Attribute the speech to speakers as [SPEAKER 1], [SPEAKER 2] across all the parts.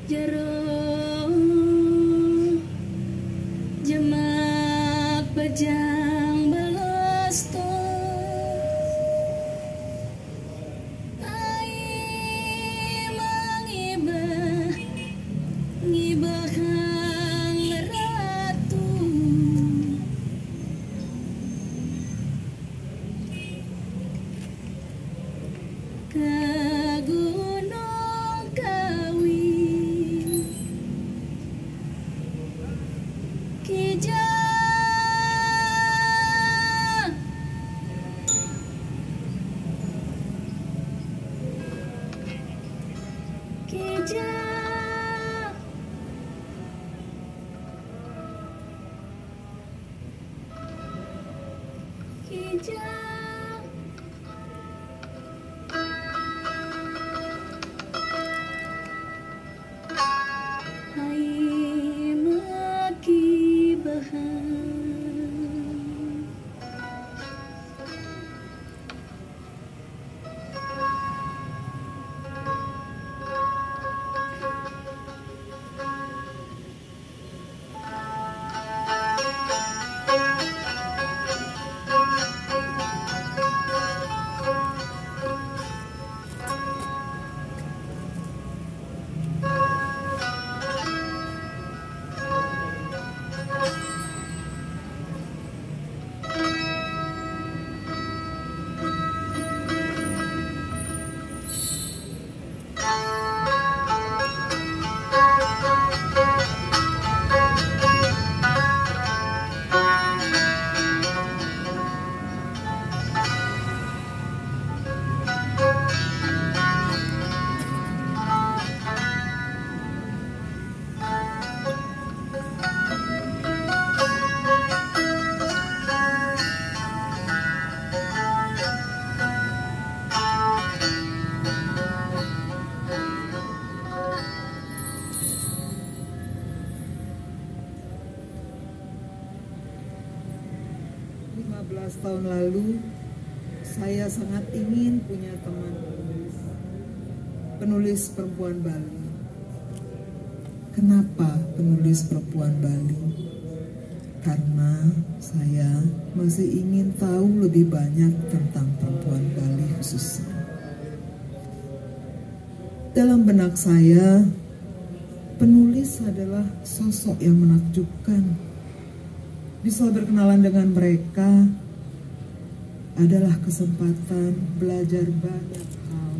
[SPEAKER 1] Jero jemak bejang belesto ai mangibah ngibahang ratu ka gunung kawi
[SPEAKER 2] tahun lalu, saya sangat ingin punya teman penulis perempuan Bali. Kenapa penulis perempuan Bali? Karena saya masih ingin tahu lebih banyak tentang perempuan Bali khususnya. Dalam benak saya, penulis adalah sosok yang menakjubkan. Bisa berkenalan dengan mereka adalah kesempatan belajar banyak hal.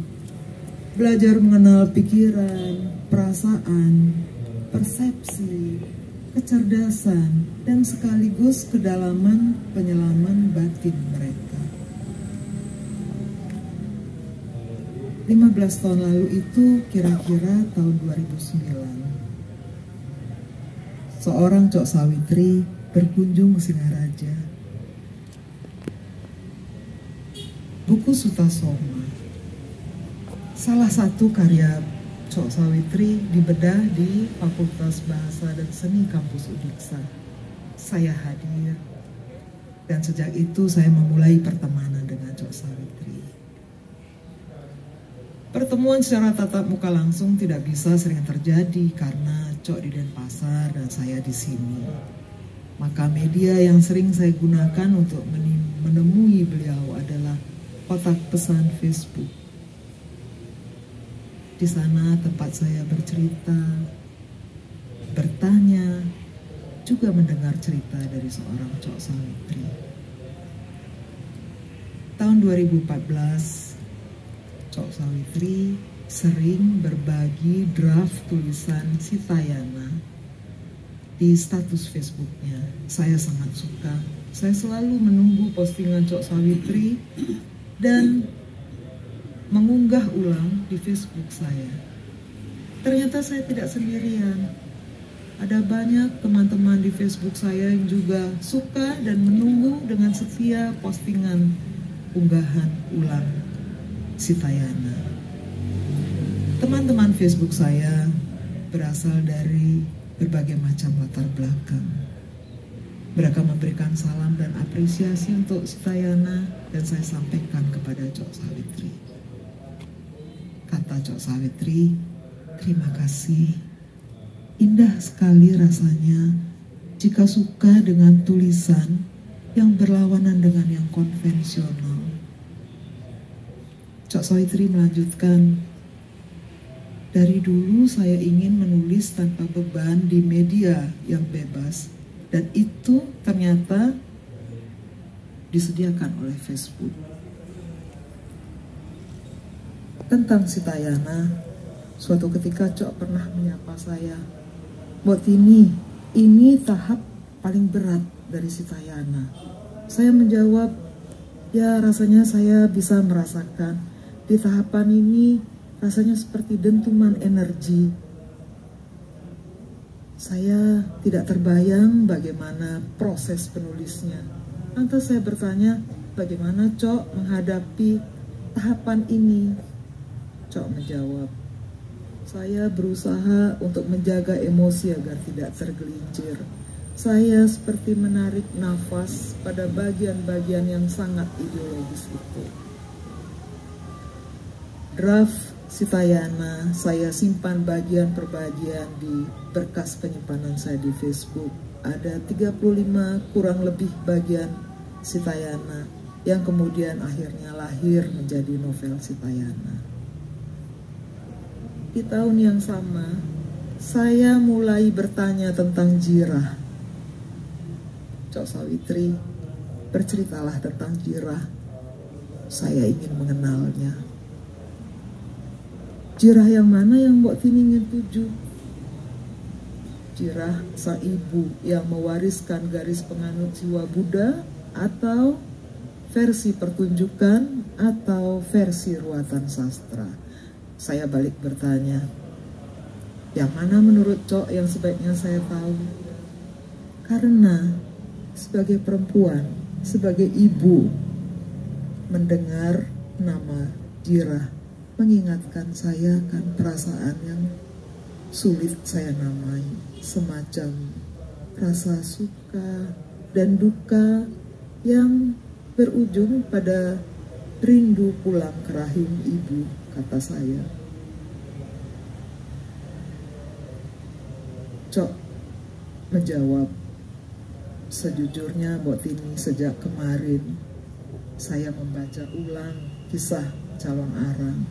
[SPEAKER 2] Belajar mengenal pikiran, perasaan, persepsi, kecerdasan, dan sekaligus kedalaman penyelaman batin mereka. 15 tahun lalu itu kira-kira tahun 2009. Seorang Cok Sawitri berkunjung ke Singaraja. Buku Sutasoma, salah satu karya Cok Sawitri, dibedah di Fakultas Bahasa dan Seni Kampus Udiksa. Saya hadir, dan sejak itu saya memulai pertemanan dengan Cok Sawitri. Pertemuan secara tatap muka langsung tidak bisa sering terjadi karena Cok di Denpasar dan saya di sini. Maka media yang sering saya gunakan untuk menemui beliau adalah kotak pesan Facebook. Di sana tempat saya bercerita, bertanya, juga mendengar cerita dari seorang Cok Sawitri. Tahun 2014, Cok Sawitri sering berbagi draft tulisan Sitayana di status Facebooknya. Saya sangat suka. Saya selalu menunggu postingan Cok Sawitri dan mengunggah ulang di Facebook saya. Ternyata saya tidak sendirian. Ada banyak teman-teman di Facebook saya yang juga suka dan menunggu dengan setia postingan unggahan ulang Sitayana. Teman-teman Facebook saya berasal dari berbagai macam latar belakang. Mereka memberikan salam dan apresiasi untuk Sitayana dan saya sampaikan kepada Cok Sawitri. Kata Cok Sawitri, terima kasih. Indah sekali rasanya jika suka dengan tulisan yang berlawanan dengan yang konvensional. Cok Sawitri melanjutkan, dari dulu saya ingin menulis tanpa beban di media yang bebas, dan itu ternyata disediakan oleh Facebook. Tentang Sitayana, suatu ketika Cok pernah menyapa saya, "Mbok Tini, ini tahap paling berat dari Sitayana." Saya menjawab, ya rasanya saya bisa merasakan di tahapan ini rasanya seperti dentuman energi. Saya tidak terbayang bagaimana proses penulisnya. Lantas saya bertanya, bagaimana Cok menghadapi tahapan ini? Cok menjawab, saya berusaha untuk menjaga emosi agar tidak tergelincir. Saya seperti menarik nafas pada bagian-bagian yang sangat ideologis itu. Draft Sitayana saya simpan bagian per bagian di berkas penyimpanan saya di Facebook. Ada 35 kurang lebih bagian Sitayana yang kemudian akhirnya lahir menjadi novel Sitayana. Di tahun yang sama, saya mulai bertanya tentang Jirah. Cok Sawitri, berceritalah tentang Jirah. Saya ingin mengenalnya. Jirah yang mana yang Mbok Tini ingin tuju? Jirah sang ibu yang mewariskan garis penganut jiwa Buddha, atau versi pertunjukan, atau versi ruatan sastra? Saya balik bertanya, yang mana menurut Cok yang sebaiknya saya tahu? Karena sebagai perempuan, sebagai ibu, mendengar nama Jirah mengingatkan saya kan perasaan yang sulit saya namai, semacam rasa suka dan duka yang berujung pada rindu pulang ke rahim ibu, kata saya. Cok menjawab, sejujurnya Mbok Tini, sejak kemarin saya membaca ulang kisah Calon Arang.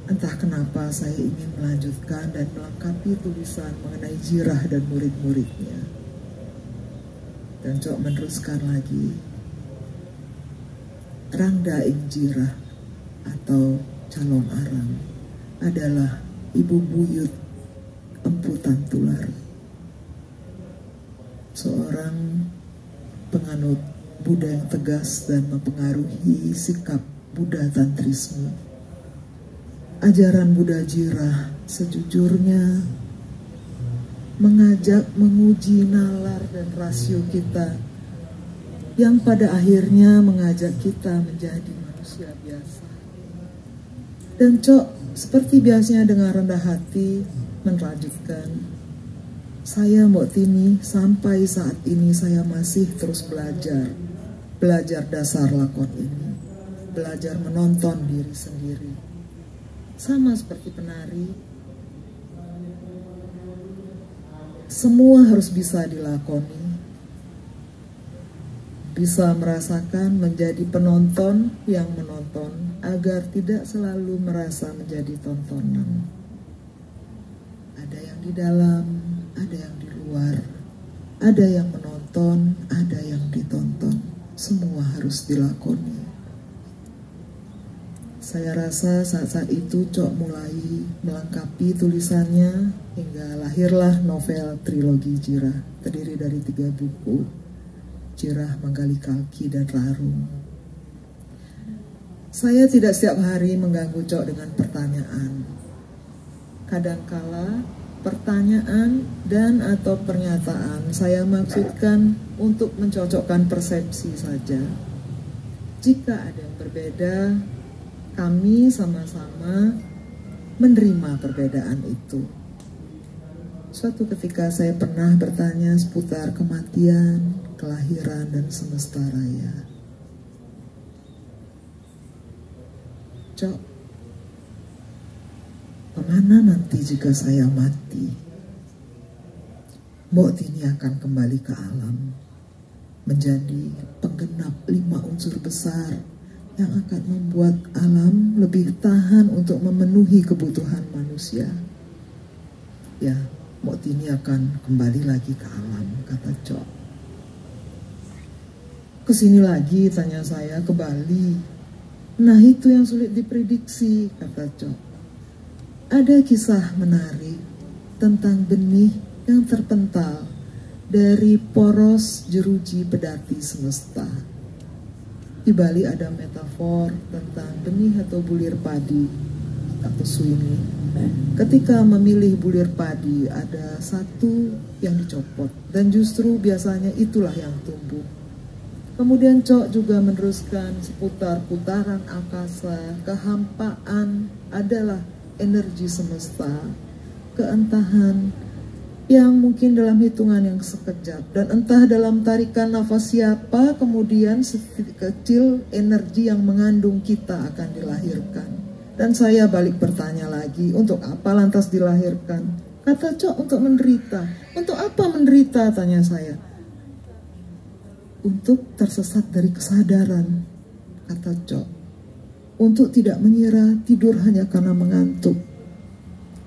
[SPEAKER 2] Entah kenapa saya ingin melanjutkan dan melengkapi tulisan mengenai Jirah dan murid-muridnya. Dan Cok meneruskan lagi, Rangda ing Jirah atau Calon Arang adalah ibu buyut Empu Tantular, seorang penganut Buddha yang tegas dan mempengaruhi sikap Buddha Tantrisme. Ajaran Buddha Jirah sejujurnya mengajak menguji nalar dan rasio kita, yang pada akhirnya mengajak kita menjadi manusia biasa. Dan Cok seperti biasanya dengan rendah hati melanjutkan, saya Mbok Tini sampai saat ini saya masih terus belajar dasar lakon ini, belajar menonton diri sendiri. Sama seperti penari, semua harus bisa dilakoni, bisa merasakan menjadi penonton yang menonton agar tidak selalu merasa menjadi tontonan. Ada yang di dalam, ada yang di luar, ada yang menonton, ada yang ditonton. Semua harus dilakoni. Saya rasa saat-saat itu Cok mulai melengkapi tulisannya hingga lahirlah novel trilogi Jirah, terdiri dari 3 buku, Jirah, Manggali Kalki, dan Rarung. Saya tidak setiap hari mengganggu Cok dengan pertanyaan. Kadangkala pertanyaan dan atau pernyataan saya maksudkan untuk mencocokkan persepsi saja. Jika ada yang berbeda, kami sama-sama menerima perbedaan itu. Suatu ketika saya pernah bertanya seputar kematian, kelahiran, dan semesta raya. Cok, kemana nanti jika saya mati? Mbok Tini akan kembali ke alam, menjadi penggenap 5 unsur besar yang akan membuat alam lebih tahan untuk memenuhi kebutuhan manusia. Ya, Mbok Tini akan kembali lagi ke alam, kata Cok. Kesini lagi, tanya saya, ke Bali. Nah, itu yang sulit diprediksi, kata Cok. Ada kisah menarik tentang benih yang terpental dari poros jeruji pedati semesta. Di Bali ada metafor tentang benih atau bulir padi atau suini. Ketika memilih bulir padi, ada satu yang dicopot dan justru biasanya itulah yang tumbuh. Kemudian Cok juga meneruskan seputar putaran angkasa, kehampaan adalah energi semesta, keentahan yang mungkin dalam hitungan yang sekejap, dan entah dalam tarikan nafas siapa kemudian setitik kecil energi yang mengandung kita akan dilahirkan. Dan saya balik bertanya lagi, untuk apa lantas dilahirkan? Kata Cok, untuk menderita. Untuk apa menderita, tanya saya. Untuk tersesat dari kesadaran, kata Cok. Untuk tidak mengira tidur hanya karena mengantuk.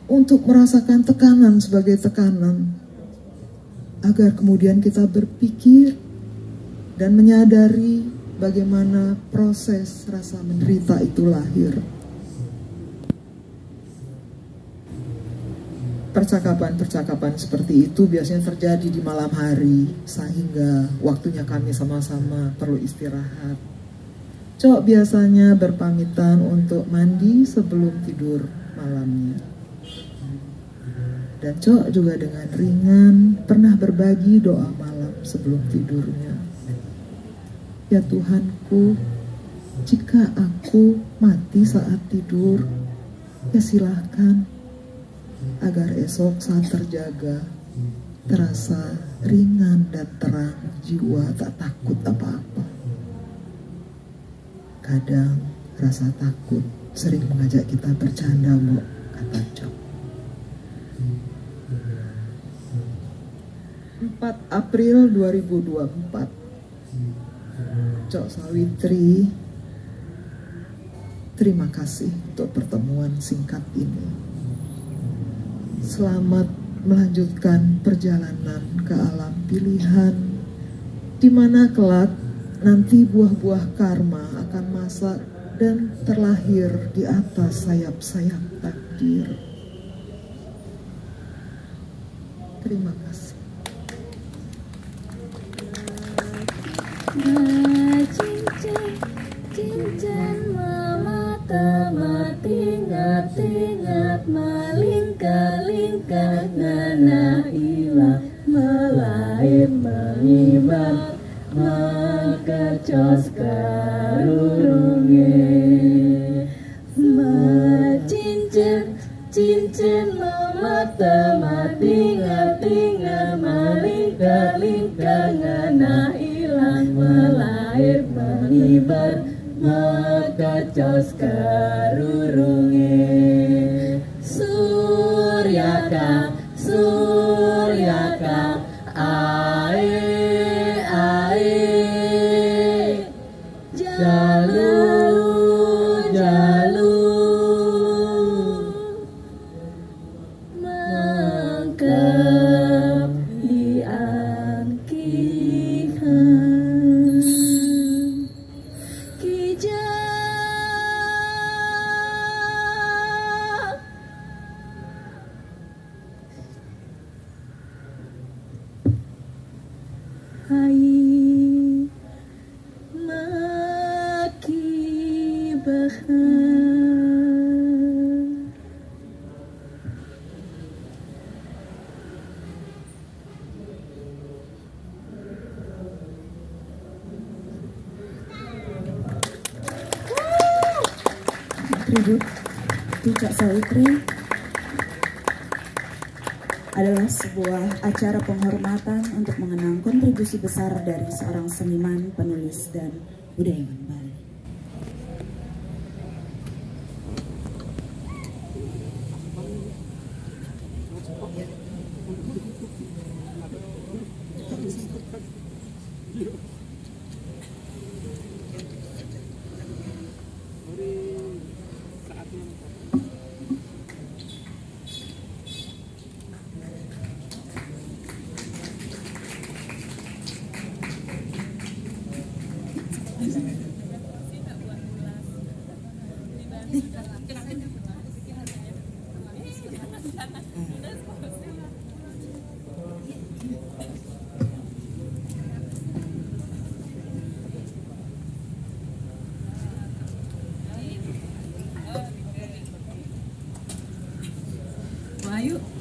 [SPEAKER 2] Untuk merasakan tekanan sebagai tekanan, agar kemudian kita berpikir dan menyadari bagaimana proses rasa menderita itu lahir. Percakapan-percakapan seperti itu biasanya terjadi di malam hari, sehingga waktunya kami sama-sama perlu istirahat. Cok biasanya berpamitan untuk mandi sebelum tidur malamnya. Dan Cok juga dengan ringan pernah berbagi doa malam sebelum tidurnya. Ya Tuhanku, jika aku mati saat tidur, ya silahkan, agar esok saat terjaga, terasa ringan dan terang jiwa, tak takut apa-apa. Kadang rasa takut sering mengajak kita bercanda, Mbok, kata Cok. 4 April 2024, Cok Sawitri, terima kasih untuk pertemuan singkat ini. Selamat melanjutkan perjalanan ke alam pilihan, di mana kelak nanti buah-buah karma akan masak dan terlahir di atas sayap-sayap takdir. Terima kasih.
[SPEAKER 1] Cincin mama tamat ingat-ingat malingka-lingka nana ilah melahir mengibar mengkecos karurunge cincin mama tamat ingat-ingat malingka-lingka nana ilang melahir mengibar mengkecos karurunge suryaka ae jalu mengkecos Bakti Cak Sawitri adalah sebuah acara penghormatan untuk mengenang kontribusi besar dari seorang seniman, penulis, dan budayawan Bali. Ayo.